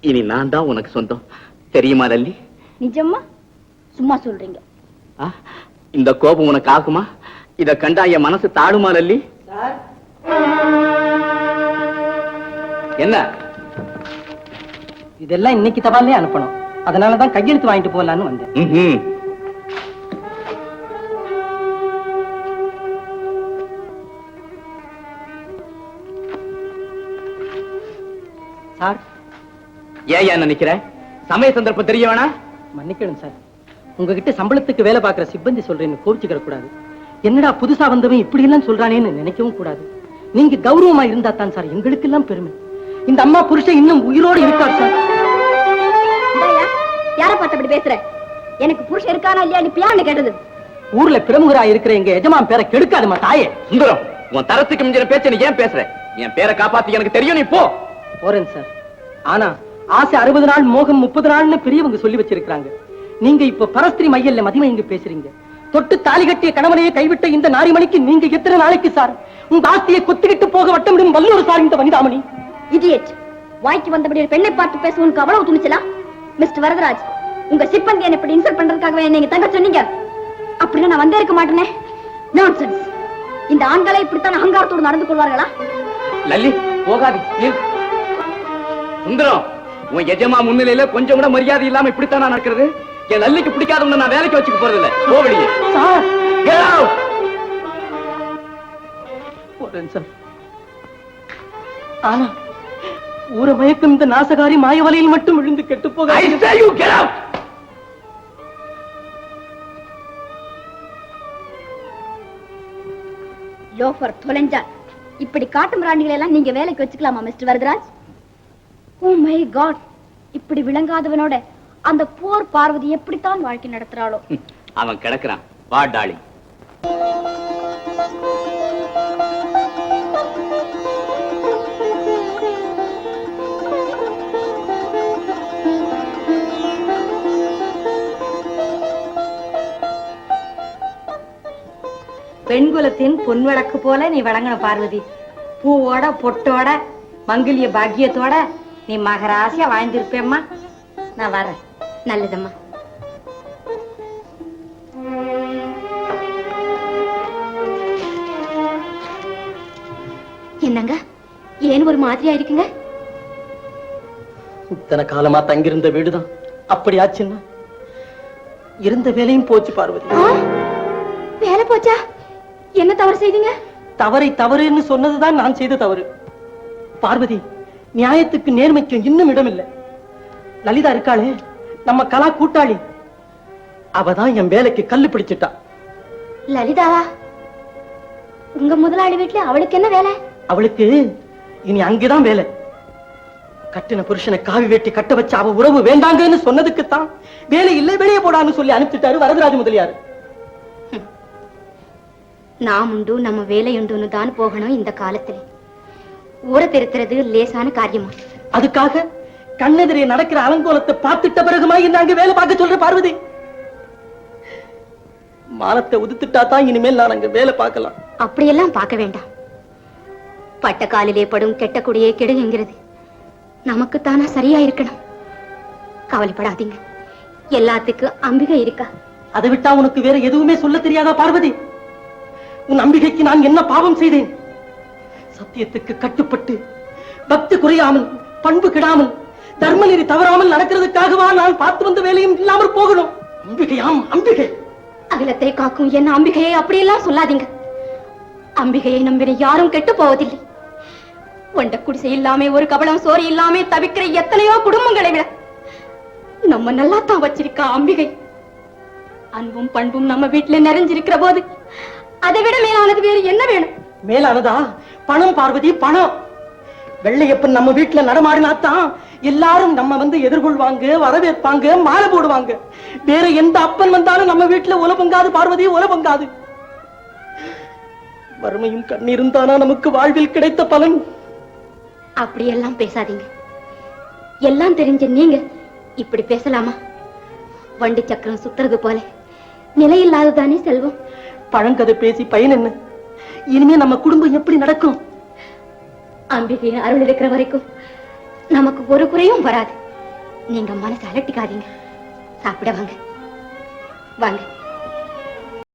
இனி நான் தான் உனக்கு சொந்தம். தெரியுமா லல்லி? நிஜமா? சும்மா சொல்றீங்க? இந்த கோபம் உனக்கு ஆகுமா? இத கண்டா என் மனசு தாடுமா லல்லி? என்ன இதெல்லாம் இன்னைக்கு தபாலே அனுப்பணும். அதனாலதான் கையெழுத்து வாங்கிட்டு போலான்னு வந்தேன். சார், ஏன் என்ன நிக்கிற? சமய சந்தர்ப்பம் தெரிய வேணா? மன்னிக்கணும் சார், உங்ககிட்ட சம்பளத்துக்கு வேலை பார்க்கிற சிப்பந்தி சொல்றேன்னு கோவிச்சுக்கிற கூடாது. என்னடா புதுசா வந்தவன் இப்படி எல்லாம் சொல்றானேன்னு நினைக்கவும் கூடாது. நீங்க கௌரவமா இருந்தா தான் சார் எங்களுக்கு எல்லாம் பெருமை. இந்த அம்மா புருஷன் இன்னும் உயிரோடு இருக்கார் சார். யார பார்த்து அப்படி பேசுற? எனக்கு புருஷன் இருக்கானா இல்லையா நீ பியான்னு கேட்டது. ஊர்ல பிரமுகரா இருக்கிற எங்க எஜமான் பேரை கெடுக்காதுமா தாயே. சுந்தரம், உன் தரத்துக்கு மிஞ்சின பேச்ச நீ ஏன் பேசுற? என் பேரை காப்பாத்தி எனக்கு தெரியும், நீ போ. போறேன் சார். ஆனா ஆசை 60 நாள் மோகம் 30 நாள்னு பெரியவங்க சொல்லி வச்சிருக்காங்க. நீங்க இப்ப பரஸ்திரி மையல்ல மதிமயங்க பேசுறீங்க. தொட்டு தாலி கட்டிய கணவனையே கைவிட்ட இந்த நாரிமணிக்கு நீங்க எத்தனை நாளைக்கு சார் உங்க ஆஸ்தியை கொத்திக்கிட்டு போக வட்டமிடும் வல்லூர் சார் இந்த வனிதாமணி? இடியட், வாய்க்கு வந்தபடி ஒரு பெண்ணை பார்த்து பேச உனக்கு அவ்வளவு துணிச்சலா? மிஸ்டர் வரதராஜ், உங்க சிப்பந்தி என்ன இப்படி இன்சல்ட் பண்றதுக்காகவே நீங்க தங்க சொன்னீங்க? அப்படின்னா நான் வந்தே இருக்க மாட்டேனே. நான்சென்ஸ். இந்த ஆண்களை இப்படித்தான் அகங்காரத்தோடு நடந்து கொள்வார்களா? லல்லி போகாது. சுந்தரம், உன் எஜமா முன்னிலையில கொஞ்சம் கூட மரியாதை இல்லாம இப்படித்தான் நடக்கிறது. என் லல்லிக்கு பிடிக்காதவங்க நான் வேலைக்கு வச்சுக்க போறது இல்ல. போவடியே சார். ஆனா ஊர மயக்கும் இந்த நாசகாரி மாயவலையில் மட்டும் விழுந்து கெட்டு போக. லோஃபர் தொலைஞ்சா. இப்படி காட்டும் ராணிகளை எல்லாம் நீங்க வேலைக்கு வச்சுக்கலாமா mister Varadaraj? Oh my god, இப்படி விளங்காதவனோட அந்த போர் பார்வதி எப்படித்தான் வாழ்க்கை நடத்துறாளோ? அவன் கிடக்குறான். வா டாலி. பெண்குலத்தின் பொன்விளக்கு போல நீ வழங்கணும் பார்வதி. பூவோட பொட்டோட மங்கிலிய பாக்கியத்தோட நீ மகராசியா வாழ்ந்திருப்பேம்மா. நான் வரேன். நல்லதம்மா. என்னங்க ஏன் ஒரு மாதிரியா இருக்குங்க? இத்தனை காலமா தங்கியிருந்த வீடுதான் அப்படி ஆச்சுன்னா இருந்த வேலையும் போச்சு பார்வதி. வேலை போச்சா? என்ன தவறு செய்தீங்க? தவறை தவறுன்னு சொன்னதுதான் நான் செய்த தவறு. பார்வதி, நியாயத்துக்கு நேர்மைக்கும் இன்னும் இடமில்லை. லலிதா இருக்காளே, நம்ம கலா கூட்டாளி, அவதான் என் வேலைக்கு கல்லு பிடிச்சிட்டா. லலிதாவா? உங்க முதலாளி வீட்டுல அவளுக்கு என்ன வேலை? அவளுக்கு இனி அங்கேதான் வேலை. கட்டின புருஷனை காவி வெட்டி கட்ட வச்சு அவ உறவு வேண்டாங்கன்னு சொன்னதுக்குத்தான் வேலை இல்லை வெளியே போடான்னு சொல்லி அனுப்பிச்சிட்டாரு வரதராஜ முதலியாரு. நாம் உண்டு நம்ம வேலை உண்டுன்னு தான் போகணும். இந்த காலத்துல ஊரை திருத்துறது லேசான காரியமா? அதுக்காக கண்ணெதிரே நடக்கிற அலங்கோலத்தை பார்த்துட்ட பிறகுமா நாங்க வேலை பார்க்க சொல்ற பார்வதி? மானத்தை உதுத்துட்டா தான் இனிமேல் நான் அங்க வேலை பார்க்கலாம். அப்படியெல்லாம் பார்க்க வேண்டாம். பட்ட காலிலே படும் கெட்ட குடியே கெடுங்கிறது நமக்குத்தானா சரியா இருக்கணும். கவலைப்படாதீங்க, எல்லாத்துக்கும் அம்பிகை இருக்கா. அதை விட்டா உனக்கு வேற எதுவுமே சொல்ல தெரியாதா பார்வதி? உன் அம்பிகைக்கு நான் என்ன பாவம் செய்தேன்? சத்தியத்துக்கு கட்டுப்பட்டு பக்தி குறையாமல் பண்பு கெடாமல் தர்ம நெறி தவறாமல் நடக்கிறதுக்காகவா நான் பார்த்து வந்த வேலையும் இல்லாமல் போகணும்? அம்பிகையாம் அம்பிகை. அகிலத்தை காக்கும் என்ன அம்பிகையை அப்படியெல்லாம் சொல்லாதீங்க. அம்பிகையை நம்பின யாரும் கெட்டு போவதில்லை. ஒண்ட குடிசை இல்லாம ஒரு கபலம் சோறு இல்லாம தவிக்கிற எத்தனையோ குடும்பங்களை விட நம்ம நல்லா தான் வச்சிருக்கா அம்பிகை. அன்பும் பண்பும் நம்ம வீட்டுல நிறைஞ்சிருக்கிற போது அதை விட மேலானது வேறு என்ன வேணும்? மேலானதா? பணம் பார்வதி, பணம். வெள்ளையப்பன் நம்ம வீட்டுல நடமாடினாத்தான் எல்லாரும் நம்ம வந்து எதிர்கொள்வாங்க, வரவேற்பாங்க, மாலை போடுவாங்க. வேற எந்த அப்பன் வந்தாலும் நம்ம வீட்டுல உல பொங்காது பார்வதி, உல பொங்காது. வறுமையும் கண்ணீரும் தானா நமக்கு வாழ்வில் கிடைத்த பலன்? அப்படியெல்லாம் பேசாதீங்க. எல்லாம் தெரிஞ்ச நீங்க இப்படி பேசலாமா? வண்டி சக்கரம் சுத்துறது போல நிலையில்லாததானே செல்வம். பழங்கதை பேசி பயன் என்ன? இனிமே நம்ம குடும்பம் எப்படி நடக்கும்? அம்பிகையின் அருள் இருக்கிற வரைக்கும் நமக்கு ஒரு குறையும் வராது. நீங்க மனசை அலட்டிக்காதீங்க. சாப்பிட வாங்க வாங்க.